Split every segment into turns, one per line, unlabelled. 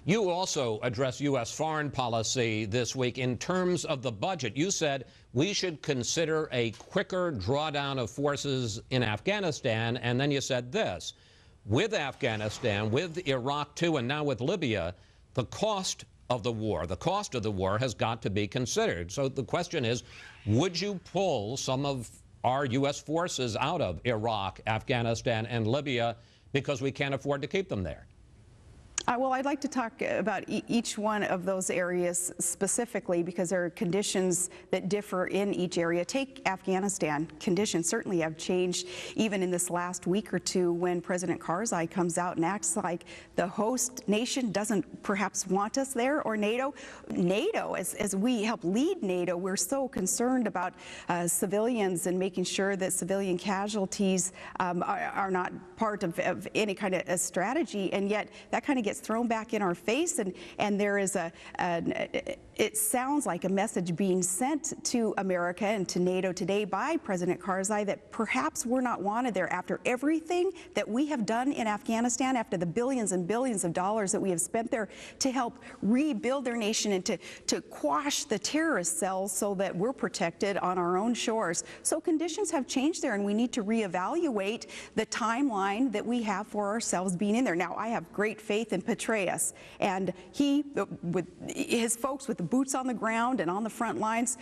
You also addressed U.S. foreign policy this week in terms of the budget. You said we should consider a quicker drawdown of forces in Afghanistan, and then you said this: with Afghanistan, with Iraq too, and now with Libya, the cost of the war has got to be considered. So the question is, would you pull some of our U.S. forces out of Iraq, Afghanistan, and Libya because we can't afford to keep them there?
Well, I'd like to talk about each one of those areas specifically because there are conditions that differ in each area. Take Afghanistan. Conditions certainly have changed even in this last week or two when President Karzai comes out and acts like the host nation doesn't perhaps want us there, or NATO. NATO, as we help lead NATO, we're so concerned about civilians and making sure that civilian casualties are not part of any kind of a strategy, and yet that kind of gets thrown back in our face, and there is it sounds like a message being sent to America and to NATO today by President Karzai that perhaps we're not wanted there after everything that we have done in Afghanistan, after the billions and billions of dollars that we have spent there to help rebuild their nation and to quash the terrorist cells so that we're protected on our own shores. So conditions have changed there, and we need to reevaluate the timeline that we have for ourselves being in there. Now, I have great faith in Petraeus, and he, with his folks with the boots on the ground and on the front lines,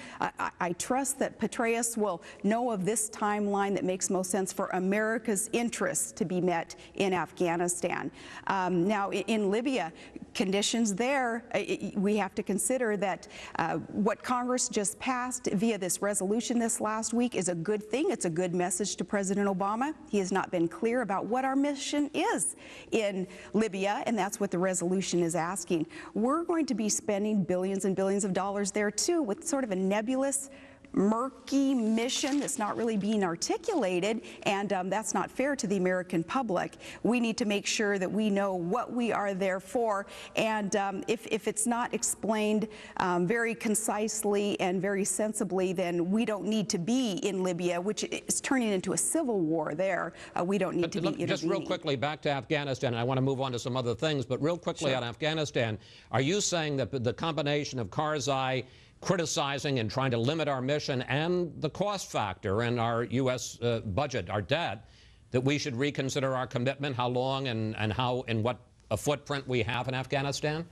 I trust that Petraeus will know of this timeline that makes most sense for America's interests to be met in Afghanistan. Now, in Libya, conditions there, we have to consider that what Congress just passed via this resolution this last week is a good thing. It's a good message to President Obama. He has not been clear about what our mission is in Libya, and that's what the resolution is asking. We're going to be spending billions and billions of dollars there too, with sort of a nebulous, murky mission that's not really being articulated, and that's not fair to the American public. We need to make sure that we know what we are there for, and if it's not explained very concisely and very sensibly, then we don't need to be in Libya, which is turning into a civil war there. We don't need to be intervening.
Just real quickly, back to Afghanistan. I want to move on to some other things, but real quickly on Afghanistan, are you saying that the combination of Karzai criticizing and trying to limit our mission and the cost factor in our U.S. budget, our debt, that we should reconsider our commitment, how long and how and what a footprint we have in Afghanistan?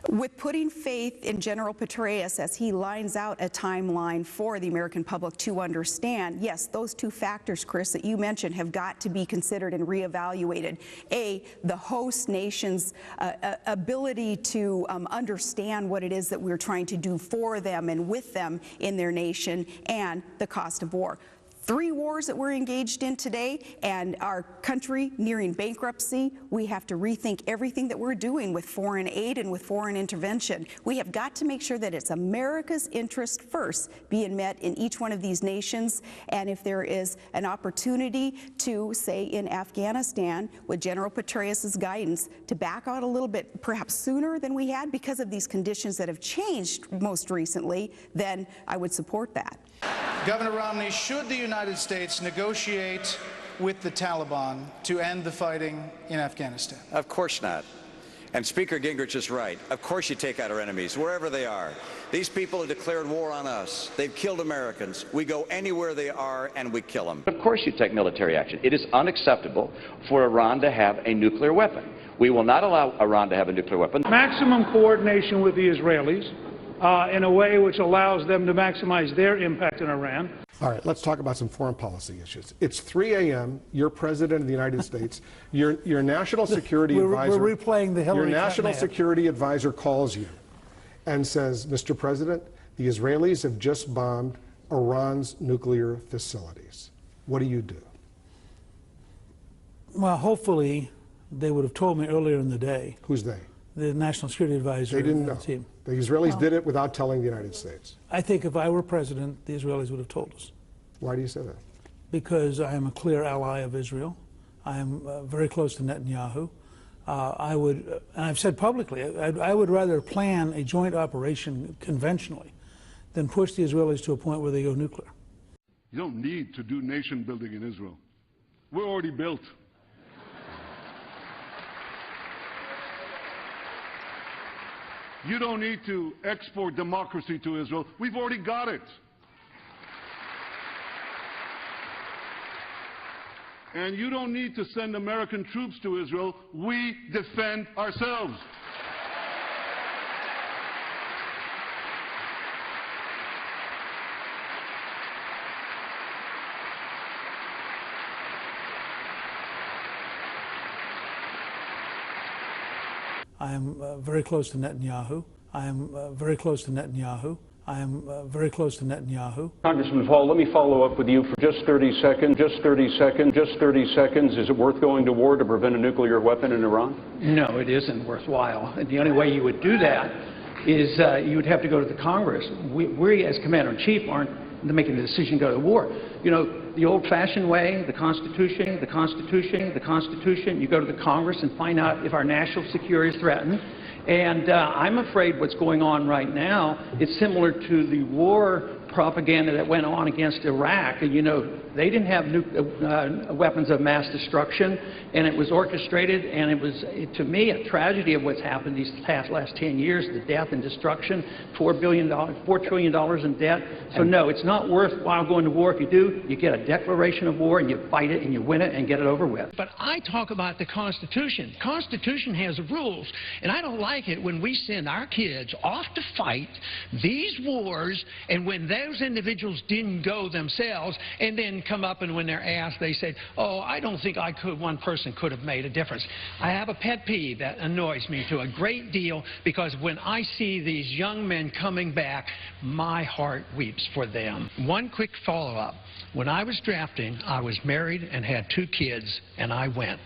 With putting faith in General Petraeus as he lines out a timeline for the American public to understand, yes, those two factors, Chris, that you mentioned have got to be considered and reevaluated. A, the host nation's ability to understand what it is that we're trying to do for them and with them in their nation, and the cost of war. 3 wars that we're engaged in today, and our country nearing bankruptcy. We have to rethink everything that we're doing with foreign aid and with foreign intervention. We have got to make sure that it's America's interest first being met in each one of these nations. And if there is an opportunity to, say, in Afghanistan, with General Petraeus's guidance, to back out a little bit, perhaps sooner than we had because of these conditions that have changed most recently, then I would support that.
Governor Romney, should the United States negotiate with the Taliban to end the fighting in Afghanistan?
Of course not. And Speaker Gingrich is right. Of course you take out our enemies, wherever they are. These people have declared war on us. They've killed Americans. We go anywhere they are and we kill them.
Of course you take military action. It is unacceptable for Iran to have a nuclear weapon. We will not allow Iran to have a nuclear weapon.
Maximum coordination with the Israelis in a way which allows them to maximize their impact in Iran.
All right, let's talk about some foreign policy issues. It's 3 a.m. You're president of the United States. Your national security advisor.
We're replaying the Hillary
Your national
Clinton ad.
security advisor calls you and says, Mr. President, the Israelis have just bombed Iran's nuclear facilities. What do you do?
Well, hopefully they would have told me earlier in the day.
Who's they?
The national security advisor.
They didn't know.
Team.
The Israelis did it without telling the United States.
I think if I were president, the Israelis would have told us.
Why do you say that?
Because I am a clear ally of Israel. I am very close to Netanyahu. I would, and I've said publicly, I would rather plan a joint operation conventionally than push the Israelis to a point where they go nuclear.
You don't need to do nation building in Israel. We're already built. You don't need to export democracy to Israel. We've already got it. And you don't need to send American troops to Israel. We defend ourselves.
I am very close to Netanyahu. I am very close to Netanyahu. I am very close to Netanyahu.
Congressman Paul, let me follow up with you for just 30 seconds. Just 30 seconds. Just 30 seconds. Is it worth going to war to prevent a nuclear weapon in Iran?
No, it isn't worthwhile. And the only way you would do that is you would have to go to the Congress. We as Commander-in-Chief aren't making the decision to go to war. You know, the old-fashioned way, the Constitution, the Constitution, the Constitution, you go to the Congress and find out if our national security is threatened. And I'm afraid what's going on right now is similar to the war propaganda that went on against Iraq. You know, they didn't have weapons of mass destruction, and it was orchestrated, and it was, to me, a tragedy of what's happened these last 10 years, the death and destruction, $4 trillion in debt. So no, it's not worthwhile going to war. If you do, you get a declaration of war, and you fight it, and you win it, and get it over with.
But I talk about the Constitution. The Constitution has rules, and I don't like it when we send our kids off to fight these wars, and when those individuals didn't go themselves, and then come up and when they're asked, they say, oh, I don't think one person could have made a difference. I have a pet peeve that annoys me to a great deal, because when I see these young men coming back, my heart weeps for them. One quick follow-up. When I was drafting, I was married and had 2 kids, and I went.